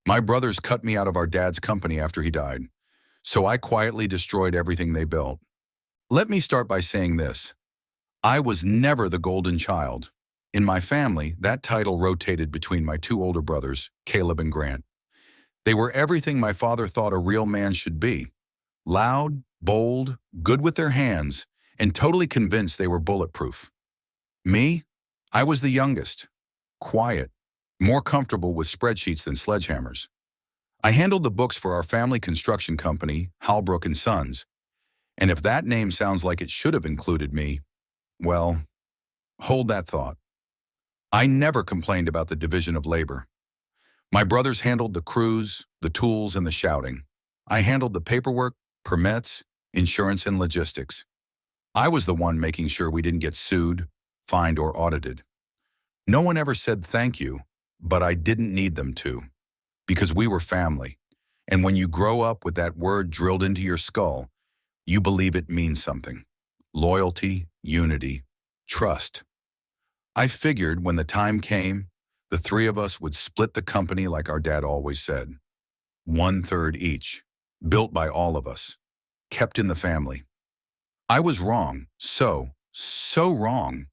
My brothers cut me out of our dad's company after he died, so I quietly destroyed everything they built. Let me start by saying this. I was never the golden child. In my family, that title rotated between my two older brothers, Caleb and Grant. They were everything my father thought a real man should be. Loud, bold, good with their hands, and totally convinced they were bulletproof. Me? I was the youngest. Quiet, more comfortable with spreadsheets than sledgehammers. I handled the books for our family construction company, Halbrook and Sons, and if that name sounds like it should have included me, well, hold that thought. I never complained about the division of labor. My brothers handled the crews, the tools, and the shouting. I handled the paperwork, permits, insurance, and logistics. I was the one making sure we didn't get sued, fined, or audited. No one ever said thank you, but I didn't need them to, because we were family. And when you grow up with that word drilled into your skull, you believe it means something. Loyalty, unity, trust. I figured when the time came, the three of us would split the company like our dad always said. 1/3 each, built by all of us, kept in the family. I was wrong, so wrong.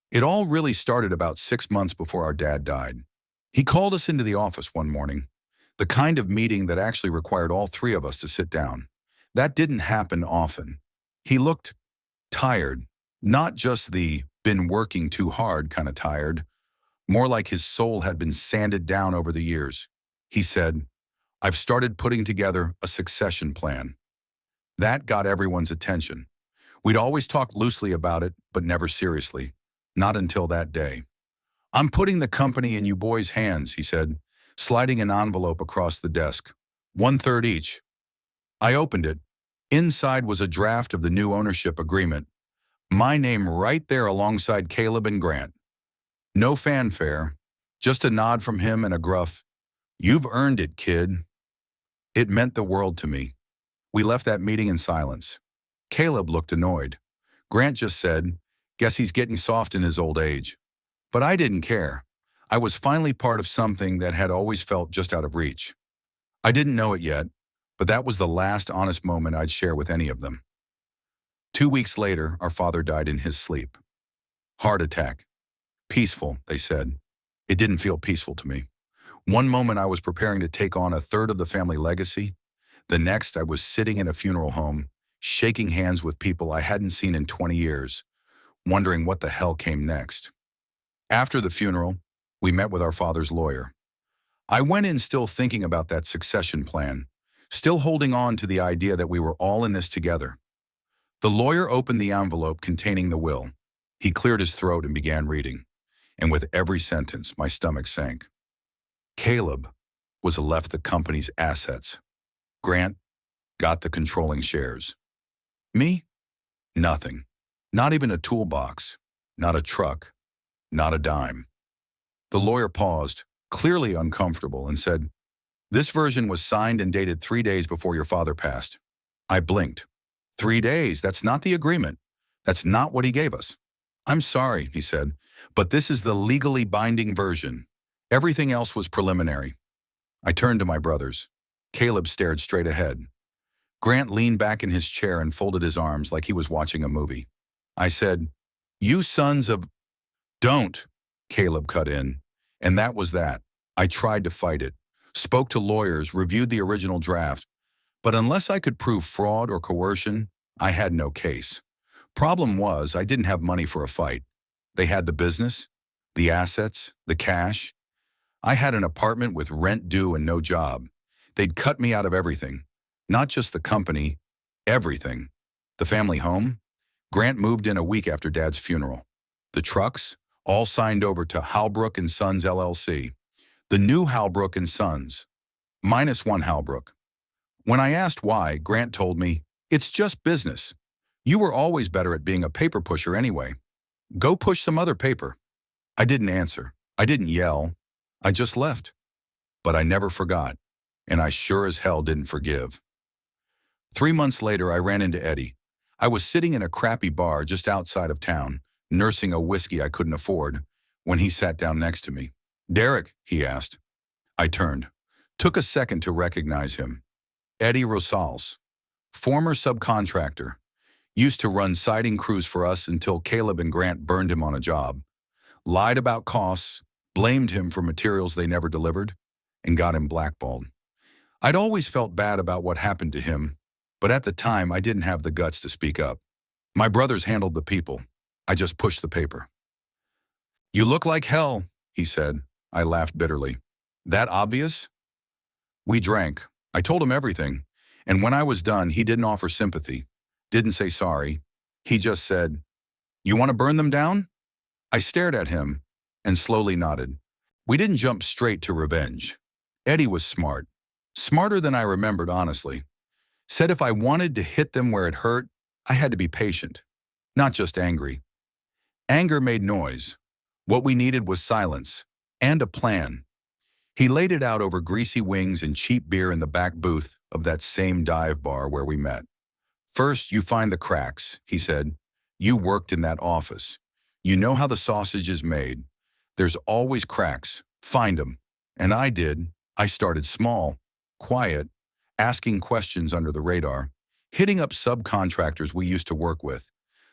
It all really started about 6 months before our dad died. He called us into the office one morning, the kind of meeting that actually required all three of us to sit down. That didn't happen often. He looked tired, not just the been working too hard kind of tired, more like his soul had been sanded down over the years. He said, "I've started putting together a succession plan." That got everyone's attention. We'd always talked loosely about it, but never seriously. Not until that day. "I'm putting the company in you boys' hands," he said, sliding an envelope across the desk. 1/3 each. I opened it. Inside was a draft of the new ownership agreement. My name right there alongside Caleb and Grant. No fanfare, just a nod from him and a gruff, "You've earned it, kid." It meant the world to me. We left that meeting in silence. Caleb looked annoyed. Grant just said, "Guess he's getting soft in his old age." But I didn't care. I was finally part of something that had always felt just out of reach. I didn't know it yet, but that was the last honest moment I'd share with any of them. 2 weeks later, our father died in his sleep. Heart attack. Peaceful, they said. It didn't feel peaceful to me. One moment I was preparing to take on 1/3 of the family legacy. The next I was sitting in a funeral home, shaking hands with people I hadn't seen in 20 years, wondering what the hell came next. After the funeral, we met with our father's lawyer. I went in still thinking about that succession plan, still holding on to the idea that we were all in this together. The lawyer opened the envelope containing the will. He cleared his throat and began reading, and with every sentence, my stomach sank. Caleb was left the company's assets. Grant got the controlling shares. Me? Nothing. Not even a toolbox, not a truck, not a dime. The lawyer paused, clearly uncomfortable, and said, "This version was signed and dated 3 days before your father passed." I blinked. 3 days, that's not the agreement. That's not what he gave us. "I'm sorry," he said, "but this is the legally binding version. Everything else was preliminary." I turned to my brothers. Caleb stared straight ahead. Grant leaned back in his chair and folded his arms like he was watching a movie. I said, "You sons of—" "Don't," Caleb cut in. And that was that. I tried to fight it, spoke to lawyers, reviewed the original draft, but unless I could prove fraud or coercion, I had no case. Problem was, I didn't have money for a fight. They had the business, the assets, the cash. I had an apartment with rent due and no job. They'd cut me out of everything. Not just the company, everything. The family home? Grant moved in a week after Dad's funeral. The trucks? All signed over to Halbrook and Sons LLC. The new Halbrook and Sons. Minus one Halbrook. When I asked why, Grant told me, "It's just business. You were always better at being a paper pusher anyway. Go push some other paper." I didn't answer. I didn't yell. I just left. But I never forgot, and I sure as hell didn't forgive. 3 months later, I ran into Eddie. I was sitting in a crappy bar just outside of town, nursing a whiskey I couldn't afford, when he sat down next to me. "Derek," he asked. I turned. Took a second to recognize him. Eddie Rosales, former subcontractor, used to run siding crews for us until Caleb and Grant burned him on a job, lied about costs, blamed him for materials they never delivered, and got him blackballed. I'd always felt bad about what happened to him, but at the time I didn't have the guts to speak up. My brothers handled the people. I just pushed the paper. "You look like hell," he said. I laughed bitterly. "That obvious?" We drank. I told him everything, and when I was done, he didn't offer sympathy, didn't say sorry. He just said, "You want to burn them down?" I stared at him and slowly nodded. We didn't jump straight to revenge. Eddie was smart. Smarter than I remembered, honestly. Said if I wanted to hit them where it hurt, I had to be patient, not just angry. Anger made noise. What we needed was silence and a plan. He laid it out over greasy wings and cheap beer in the back booth of that same dive bar where we met. "First, you find the cracks," he said. "You worked in that office. You know how the sausage is made. There's always cracks. Find them." And I did. I started small, quiet, asking questions under the radar, hitting up subcontractors we used to work with,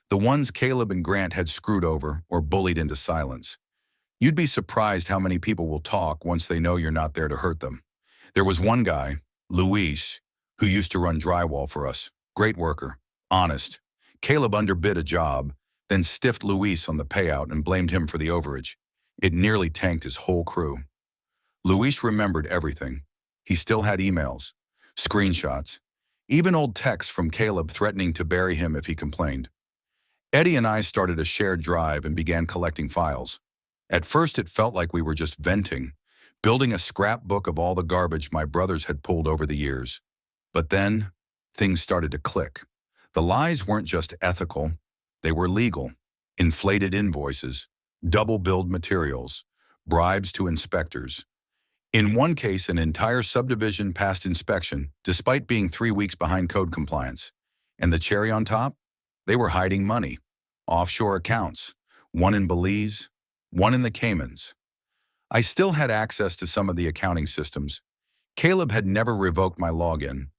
the ones Caleb and Grant had screwed over or bullied into silence. You'd be surprised how many people will talk once they know you're not there to hurt them. There was one guy, Luis, who used to run drywall for us. Great worker, honest. Caleb underbid a job, then stiffed Luis on the payout and blamed him for the overage. It nearly tanked his whole crew. Luis remembered everything. He still had emails, screenshots, even old texts from Caleb threatening to bury him if he complained. Eddie and I started a shared drive and began collecting files. At first it felt like we were just venting, building a scrapbook of all the garbage my brothers had pulled over the years. But then, things started to click. The lies weren't just ethical, they were legal. Inflated invoices, double-billed materials, bribes to inspectors. In one case, an entire subdivision passed inspection, despite being 3 weeks behind code compliance. And the cherry on top? They were hiding money. Offshore accounts, one in Belize, one in the Caymans. I still had access to some of the accounting systems. Caleb had never revoked my login.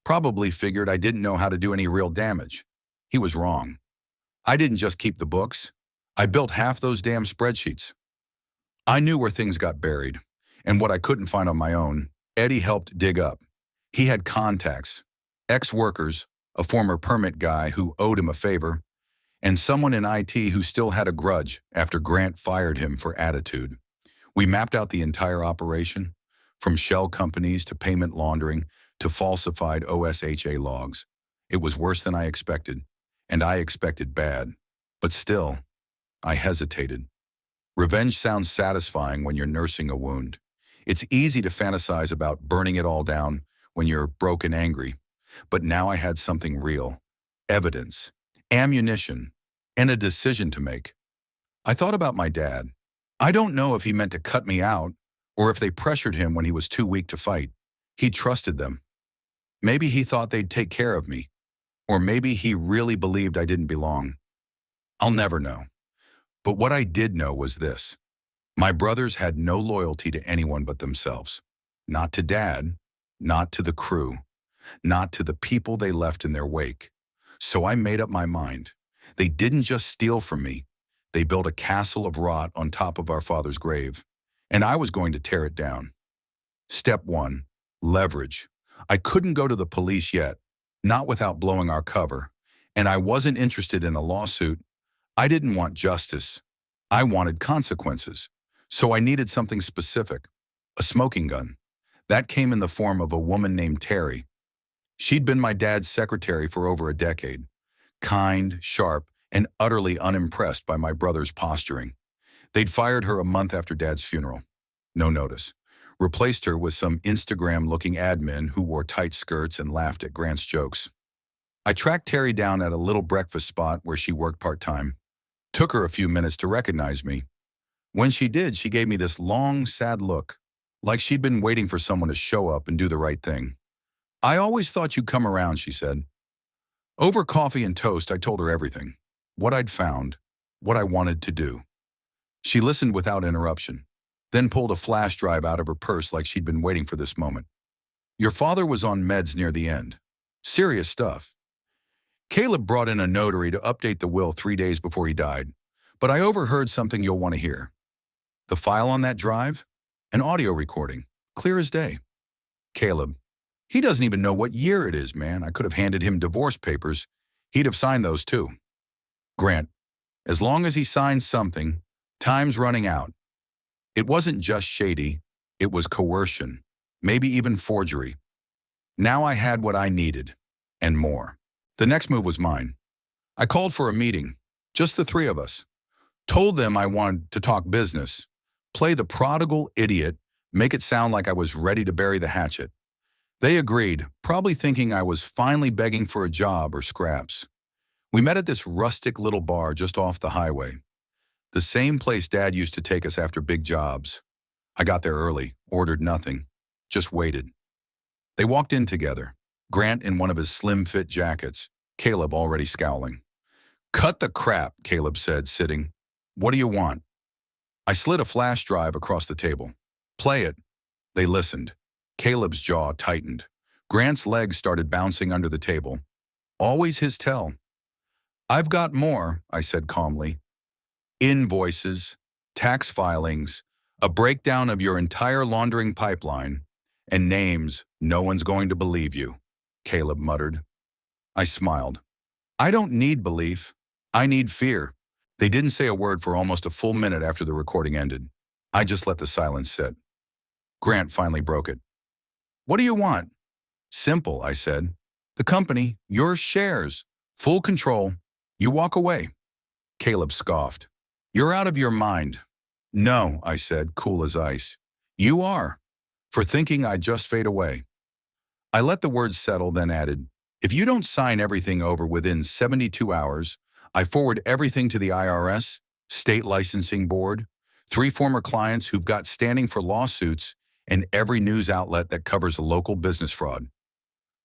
Probably figured I didn't know how to do any real damage. He was wrong. I didn't just keep the books. I built half those damn spreadsheets. I knew where things got buried, and what I couldn't find on my own, Eddie helped dig up. He had contacts, ex-workers, a former permit guy who owed him a favor, and someone in IT who still had a grudge after Grant fired him for attitude. We mapped out the entire operation, from shell companies to payment laundering to falsified OSHA logs. It was worse than I expected, and I expected bad. But still, I hesitated. Revenge sounds satisfying when you're nursing a wound. It's easy to fantasize about burning it all down when you're broken angry. But now I had something real, evidence, ammunition, and a decision to make. I thought about my dad. I don't know if he meant to cut me out or if they pressured him when he was too weak to fight. He trusted them. Maybe he thought they'd take care of me, or maybe he really believed I didn't belong. I'll never know. But what I did know was this. My brothers had no loyalty to anyone but themselves. Not to Dad, not to the crew, not to the people they left in their wake. So I made up my mind. They didn't just steal from me. They built a castle of rot on top of our father's grave, and I was going to tear it down. Step 1, leverage. I couldn't go to the police yet, not without blowing our cover, and I wasn't interested in a lawsuit. I didn't want justice. I wanted consequences. So I needed something specific, a smoking gun. That came in the form of a woman named Terry. She'd been my dad's secretary for over a decade. Kind, sharp, and utterly unimpressed by my brother's posturing. They'd fired her a month after Dad's funeral. No notice. Replaced her with some Instagram-looking admin who wore tight skirts and laughed at Grant's jokes. I tracked Terry down at a little breakfast spot where she worked part-time. Took her a few minutes to recognize me. When she did, she gave me this long, sad look, like she'd been waiting for someone to show up and do the right thing. "I always thought you'd come around," she said. Over coffee and toast, I told her everything. What I'd found, what I wanted to do. She listened without interruption. then pulled a flash drive out of her purse like she'd been waiting for this moment. Your father was on meds near the end. Serious stuff. Caleb brought in a notary to update the will 3 days before he died, but I overheard something you'll want to hear. The file on that drive? An audio recording, clear as day. Caleb, he doesn't even know what year it is, man. I could have handed him divorce papers. He'd have signed those too. Grant, as long as he signs something, time's running out. It wasn't just shady, it was coercion, maybe even forgery. Now I had what I needed, and more. The next move was mine. I called for a meeting, just the three of us. Told them I wanted to talk business, play the prodigal idiot, make it sound like I was ready to bury the hatchet. They agreed, probably thinking I was finally begging for a job or scraps. We met at this rustic little bar just off the highway. The same place Dad used to take us after big jobs. I got there early, ordered nothing, just waited. They walked in together, Grant in one of his slim-fit jackets, Caleb already scowling. "Cut the crap," Caleb said, sitting. "What do you want?" I slid a flash drive across the table. "Play it." They listened. Caleb's jaw tightened. Grant's legs started bouncing under the table. Always his tell. "I've got more," I said calmly. "Invoices, tax filings, a breakdown of your entire laundering pipeline, and names no one's going to believe you," Caleb muttered. I smiled. "I don't need belief. I need fear." They didn't say a word for almost a full minute after the recording ended. I just let the silence sit. Grant finally broke it. "What do you want?" "Simple," I said. "The company, your shares, full control. You walk away." Caleb scoffed. "You're out of your mind." "No," I said, cool as ice. "You are, for thinking I'd just fade away." I let the words settle, then added, "If you don't sign everything over within 72 hours, I forward everything to the IRS, State Licensing Board, 3 former clients who've got standing for lawsuits, and every news outlet that covers a local business fraud."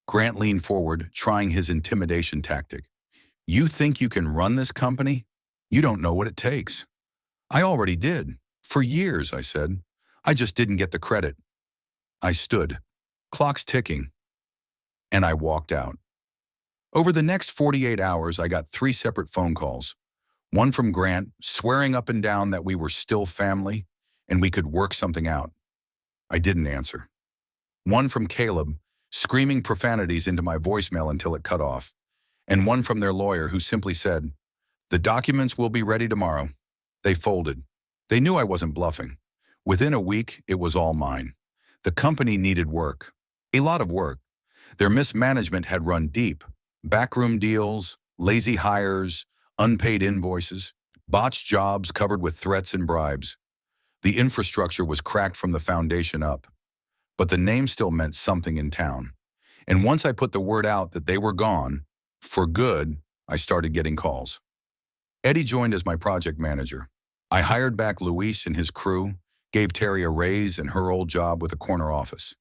Grant leaned forward, trying his intimidation tactic. "You think you can run this company? You don't know what it takes." "I already did. For years," I said. "I just didn't get the credit." I stood, clock's ticking, and I walked out. Over the next 48 hours, I got 3 separate phone calls. One from Grant, swearing up and down that we were still family and we could work something out. I didn't answer. One from Caleb, screaming profanities into my voicemail until it cut off. And one from their lawyer who simply said, "The documents will be ready tomorrow." They folded. They knew I wasn't bluffing. Within a week, it was all mine. The company needed work. A lot of work. Their mismanagement had run deep. Backroom deals, lazy hires, unpaid invoices, botched jobs covered with threats and bribes. The infrastructure was cracked from the foundation up. But the name still meant something in town. And once I put the word out that they were gone, for good, I started getting calls. Eddie joined as my project manager. I hired back Luis and his crew, gave Terry a raise and her old job with a corner office.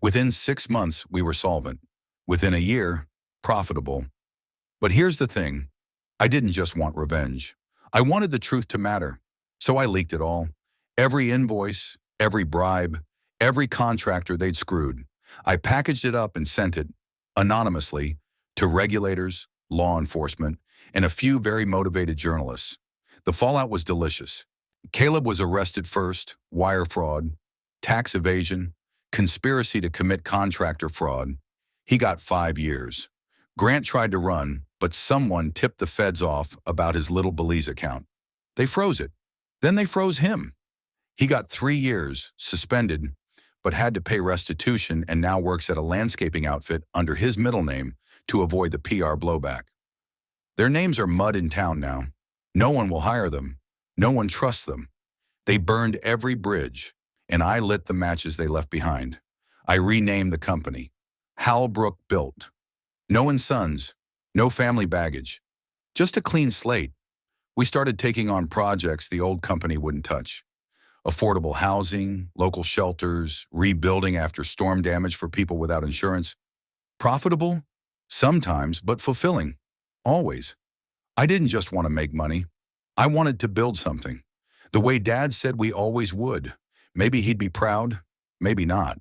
Within 6 months, we were solvent. Within a year, profitable. But here's the thing. I didn't just want revenge. I wanted the truth to matter. So I leaked it all. Every invoice, every bribe, every contractor they'd screwed. I packaged it up and sent it, anonymously, to regulators, law enforcement, and a few very motivated journalists. The fallout was delicious. Caleb was arrested first, wire fraud, tax evasion, conspiracy to commit contractor fraud. He got 5 years. Grant tried to run, but someone tipped the feds off about his little Belize account. They froze it. Then they froze him. He got 3 years, suspended, but had to pay restitution and now works at a landscaping outfit under his middle name to avoid the PR blowback. Their names are mud in town now. No one will hire them. No one trusts them. They burned every bridge, and I lit the matches they left behind. I renamed the company. Halbrook Built. No and Sons. No family baggage. Just a clean slate. We started taking on projects the old company wouldn't touch. Affordable housing, local shelters, rebuilding after storm damage for people without insurance. Profitable? Sometimes, but fulfilling. Always. I didn't just want to make money. I wanted to build something. The way Dad said we always would. Maybe he'd be proud, maybe not.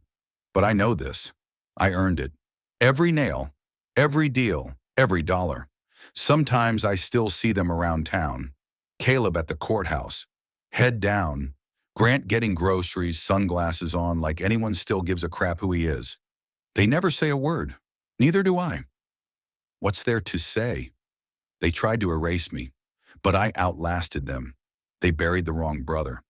But I know this. I earned it. Every nail, every deal, every dollar. Sometimes I still see them around town. Caleb at the courthouse, head down. Grant getting groceries, sunglasses on, like anyone still gives a crap who he is. They never say a word. Neither do I. What's there to say? They tried to erase me, but I outlasted them. They buried the wrong brother.